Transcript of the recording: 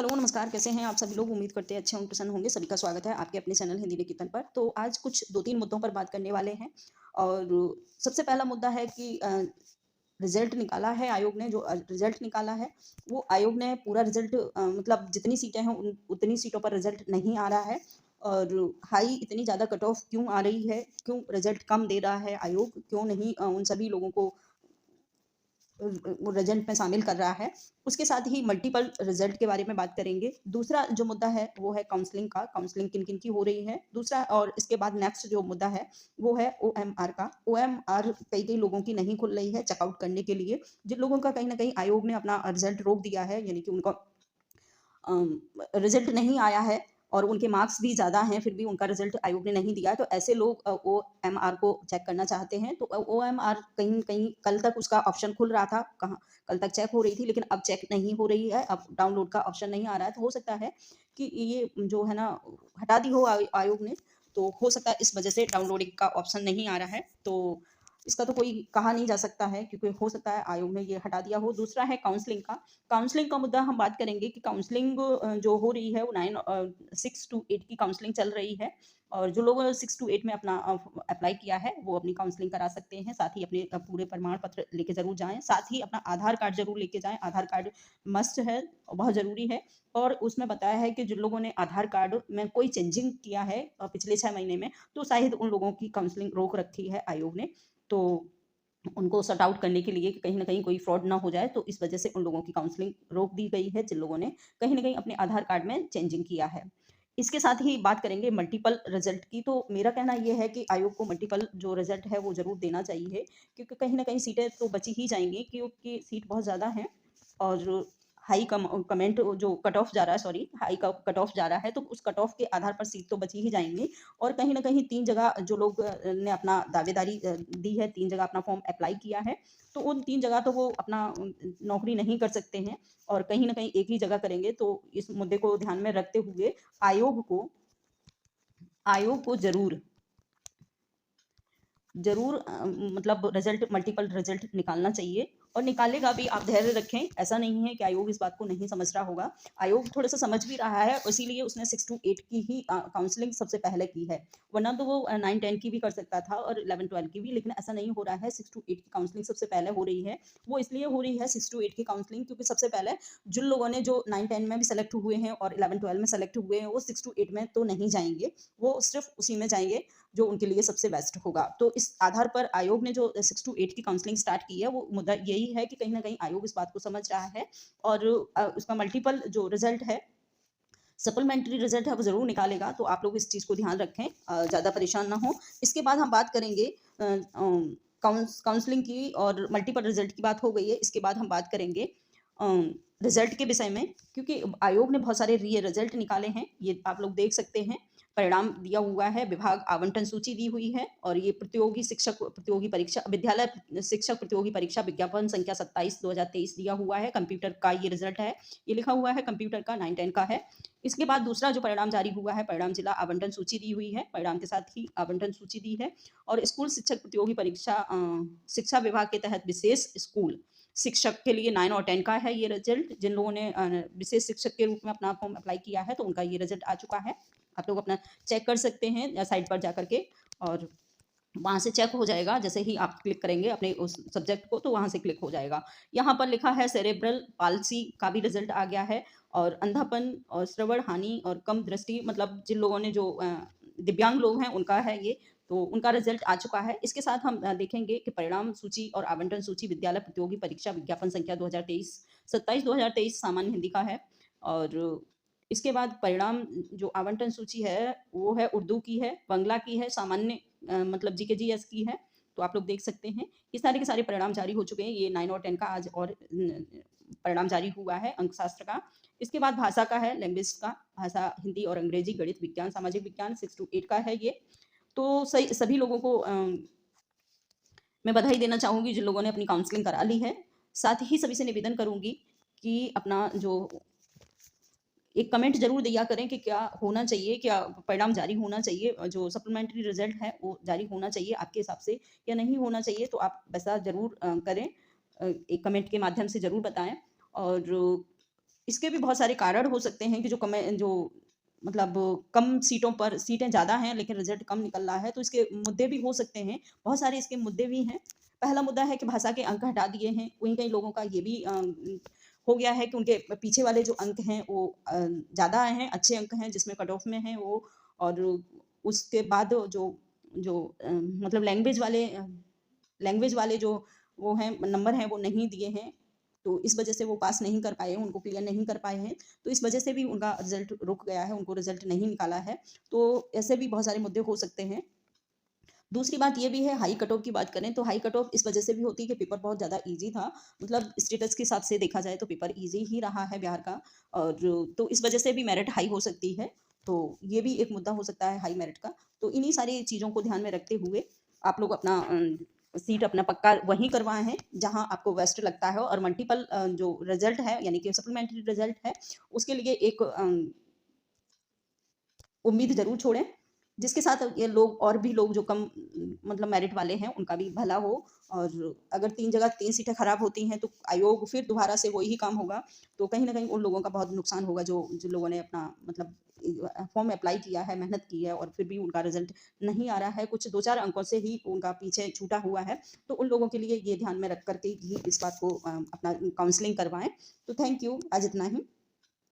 Hello नमस्कार, कैसे हैं आप सभी लोग? उम्मीद करते हैं अच्छे और प्रसन्न होंगे। सभी का स्वागत है आपके अपने चैनल हिंदी निकेतन पर। तो आज कुछ 2-3 मुद्दों पर बात करने वाले हैं और सबसे पहला मुद्दा है कि रिज़ल्ट निकाला है आयोग ने, जो रिज़ल्ट निकाला है, वो आयोग ने पूरा रिज़ल्ट मतलब जितनी सीटें हैं उन उतनी सीटों पर रिज़ल्ट नहीं आ रहा है और हाई इतनी ज़्यादा कट ऑफ क्यों आ रही है? क्यों रिज़ल्ट कम दे रहा है आयोग? क्यों नहीं उन सभी लोगों को वो रिजल्ट में शामिल कर रहा है। उसके साथ ही मल्टीपल रिजल्ट के बारे में बात करेंगे। दूसरा जो मुद्दा है वो है काउंसलिंग का, काउंसलिंग किन-किन की हो रही है। दूसरा और इसके बाद नेक्स्ट जो मुद्दा है वो है ओएमआर का। ओएमआर कई-कई लोगों की नहीं खुल रही है चेकआउट करने के लिए। जिन लोगों का कहीं न कहीं आयोग ने अपना रिजल्ट रोक दिया है, यानी कि उनका रिज़ल्ट नहीं आया है और उनके मार्क्स भी ज़्यादा हैं, फिर भी उनका रिज़ल्ट आयोग ने नहीं दिया, तो ऐसे लोग ओएमआर को चेक करना चाहते हैं। तो ओएमआर कहीं न कहीं कल तक उसका ऑप्शन खुल रहा था, कहाँ कल तक चेक हो रही थी, लेकिन अब चेक नहीं हो रही है, अब डाउनलोड का ऑप्शन नहीं आ रहा है। तो हो सकता है कि ये जो है ना हटा दी हो आयोग ने, तो हो सकता है इस वज़ह से डाउनलोडिंग का ऑप्शन नहीं आ रहा है। तो इसका तो कोई कहा नहीं जा सकता है क्योंकि हो सकता है आयोग ने ये हटा दिया हो। दूसरा है काउंसलिंग का। काउंसलिंग का मुद्दा हम बात करेंगे कि काउंसलिंग जो हो रही है वो 6 टू 8 की काउंसलिंग चल रही है और जो लोगों ने 6 टू 8 में अपना अप्लाई किया है वो अपनी काउंसलिंग करा सकते हैं। साथ ही अपने पूरे प्रमाण पत्र लेके ज़रूर जाएँ। साथ ही अपना आधार कार्ड ज़रूर लेके जाएँ। आधार कार्ड मस्ट है, बहुत ज़रूरी है और उसमें बताया है कि जिन लोगों ने आधार कार्ड में कोई चेंजिंग किया है पिछले 6 महीने में, तो शायद उन लोगों की काउंसलिंग रोक रखी है आयोग ने। तो उनको सॉर्ट आउट करने के लिए कि कहीं न कहीं कोई फ्रॉड ना हो जाए, तो इस वजह से उन लोगों की काउंसलिंग रोक दी गई है, जिन लोगों ने कहीं न कहीं अपने आधार कार्ड में चेंजिंग किया है। इसके साथ ही बात करेंगे मल्टीपल रिज़ल्ट की, तो मेरा कहना ये है कि आयोग को मल्टीपल जो रिज़ल्ट है, वो ज़रूर देना चाहिए क्योंकि कहीं न कहीं सीटें तो बची ही जाएँगी क्योंकि सीट बहुत ज़्यादा हैं और हाई कमेंट जो कट ऑफ जा रहा है सॉरी हाई क कट ऑफ जा रहा है, तो उस कट ऑफ के आधार पर सीट तो बची ही जाएँगी और कहीं न कहीं 3 जगह जो लोग ने अपना दावेदारी दी है, 3 जगह अपना फॉर्म अप्लाई किया है, तो उन 3 जगह तो वो अपना नौकरी नहीं कर सकते हैं और कहीं न कहीं एक ही जगह करेंगे। तो इस मुद्दे को ध्यान में रखते हुए आयोग को आयोग को ज़रूर मतलब रिज़ल्ट मल्टीपल रिज़ल्ट निकालना चाहिए और निकालेगा भी, आप धैर्य रखें। ऐसा नहीं है कि आयोग इस बात को नहीं समझ रहा होगा। आयोग थोड़ा-सा समझ भी रहा है, इसीलिए उसने 6 टू 8 की ही काउंसलिंग सबसे पहले की है। वरना तो वो 9-10 की भी कर सकता था और 11-12 की भी, लेकिन ऐसा नहीं हो रहा है। 6 टू 8 की काउंसलिंग सबसे पहले हो रही है। वो इसलिए हो रही है 6 टू 8 की काउंसलिंग क्योंकि सबसे पहले जिन लोगों ने जो 9-10 में भी सेलेक्ट हुए हैं और 11-12 में सेलेक्ट हुए हैं, वो 6 टू 8 में तो नहीं जाएँगे। वो सिर्फ़ उसी में जाएँगे जो उनके लिए सबसे बेस्ट होगा। तो इस आधार पर आयोग ने जो 6 टू 8 की काउंसलिंग स्टार्ट की है, वो मुद्दा यही है कि कहीं न कहीं आयोग इस बात को समझ रहा है और उसका मल्टीपल जो रिज़ल्ट है, सप्लीमेंट्री रिज़ल्ट है, वो ज़रूर निकालेगा। तो आप लोग इस चीज़ को ध्यान रखें, ज़्यादा परेशान ना हों। इसके बाद हम बात करेंगे काउंसलिंग की और मल्टीपल रिज़ल्ट की बात हो गई है। इसके बाद हम बात करेंगे अ, रिज़ल्ट के विषय में क्योंकि आयोग ने बहुत सारे रिज़ल्ट निकाले हैं। ये आप लोग देख सकते हैं। परिणाम दिया हुआ है, विभाग आवंटन सूची दी हुई है और ये प्रतियोगी परीक्षा विद्यालय शिक्षक प्रतियोगी परीक्षा विज्ञापन संख्या 27/2023 दिया हुआ है। कंप्यूटर का ये रिज़ल्ट है। ये लिखा हुआ है कंप्यूटर का 9-10 का है। इसके बाद दूसरा जो परिणाम जारी हुआ है, परिणाम जिला आवंटन सूची दी हुई है। परिणाम के साथ ही आवंटन सूची दी है और स्कूल शिक्षक प्रतियोगी परीक्षा शिक्षा विभाग के तहत विशेष स्कूल शिक्षक के लिए 9 और 10 का है ये रिज़ल्ट। जिन लोगों ने विशेष शिक्षक के रूप में अपना फॉर्म अप्लाई किया है, तो उनका ये रिज़ल्ट आ चुका है। आप लोग अपना चेक कर सकते हैं साइट पर जाकर के और वहाँ से चेक हो जाएगा। जैसे ही आप क्लिक करेंगे अपने उस सब्जेक्ट को, तो वहाँ से क्लिक हो जाएगा। यहाँ पर लिखा है सेरेब्रल पाल्सी का भी रिज़ल्ट आ गया है और अंधापन और श्रवण हानि और कम दृष्टि मतलब जिन लोगों ने जो दिव्यांग लोग हैं उनका है ये, तो उनका रिज़ल्ट आ चुका है। इसके साथ हम देखेंगे कि परिणाम सूची और आवंटन सूची विद्यालय प्रतियोगी परीक्षा विज्ञापन संख्या 2023 27/2023 सामान्य हिंदी का है और इसके बाद परिणाम जो आवंटन सूची है, वो है उर्दू की है, बांग्ला की है, सामान्य मतलब जीके जीएस की है, तो आप लोग देख सकते हैं। ये सारे के सारे परिणाम जारी हो चुके हैं। ये 9 और 10 का आज और परिणाम जारी हुआ है अंकशास्त्र का। इसके बाद भाषा का है, लैंग्वेज का, भाषा हिंदी और अंग्रेजी, गणित, विज्ञान, सामाजिक विज्ञान 6 टू 8 का है ये। तो सही सभी लोगों को मैं बधाई देना चाहूँगी जिन लोगों ने अपनी काउंसलिंग करा ली है। साथ ही सभी से निवेदन करूँगी कि अपना जो एक कमेंट ज़रूर दिया करें कि क्या होना चाहिए, क्या परिणाम जारी होना चाहिए, जो सप्लीमेंट्री रिज़ल्ट है वो जारी होना चाहिए आपके हिसाब से या नहीं होना चाहिए, तो आप वैसा ज़रूर करें। एक कमेंट के माध्यम से ज़रूर बताएँ और इसके भी बहुत सारे कारण हो सकते हैं कि जो मतलब कम सीटों पर सीटें ज़्यादा हैं लेकिन रिजल्ट कम निकल रहा है, तो इसके मुद्दे भी हो सकते हैं। बहुत सारे इसके मुद्दे भी हैं। पहला मुद्दा है कि भाषा के अंक हटा दिए हैं। कई-कई लोगों का ये भी हो गया है कि उनके पीछे वाले जो अंक हैं वो ज़्यादा आए हैं, अच्छे अंक हैं जिसमें कट ऑफ में हैं वो, और उसके बाद जो जो मतलब लैंग्वेज वाले जो वो हैं नंबर हैं वो नहीं दिए हैं। तो इस वजह से वो पास नहीं कर पाए हैं, उनको क्लियर नहीं कर पाए हैं। तो इस वजह से भी उनका रिज़ल्ट रुक गया है, उनको रिज़ल्ट नहीं निकाला है। तो ऐसे भी बहुत सारे मुद्दे हो सकते हैं। दूसरी बात ये भी है, हाई कट ऑफ की बात करें तो हाई कट ऑफ इस वजह से भी होती है कि पेपर बहुत ज़्यादा ईज़ी था। मतलब स्टेटस के हिसाब से देखा जाए तो पेपर ईज़ी ही रहा है बिहार का, और तो इस वजह से भी मेरिट हाई हो सकती है। तो ये भी एक मुद्दा हो सकता है हाई मेरिट का। तो इन्हीं सारी चीज़ों को ध्यान में रखते हुए आप लोग अपना सीट अपना पक्का वहीं करवाएँ हैं जहाँ आपको बेस्ट लगता है, और मल्टीपल जो रिज़ल्ट है यानी कि सप्लीमेंट्री रिज़ल्ट है उसके लिए एक उम्मीद ज़रूर छोड़ें, जिसके साथ ये लोग और भी लोग जो कम मतलब मेरिट वाले हैं, उनका भी भला हो। और अगर 3 जगह 3 सीटें खराब होती हैं, तो आयोग फिर दोबारा से वही काम होगा। तो कहीं न कहीं उन लोगों का बहुत नुकसान होगा जो जिन लोगों ने अपना मतलब फॉर्म अप्लाई किया है, मेहनत की है और फिर भी उनका रिज़ल्ट नहीं आ रहा है, कुछ 2-4 अंकों से ही उनका पीछे छूटा हुआ है। तो उन लोगों के लिए ये ध्यान में रख कर के ही इस बात को अपना काउंसलिंग करवाएँ। तो थैंक यू, आज इतना ही।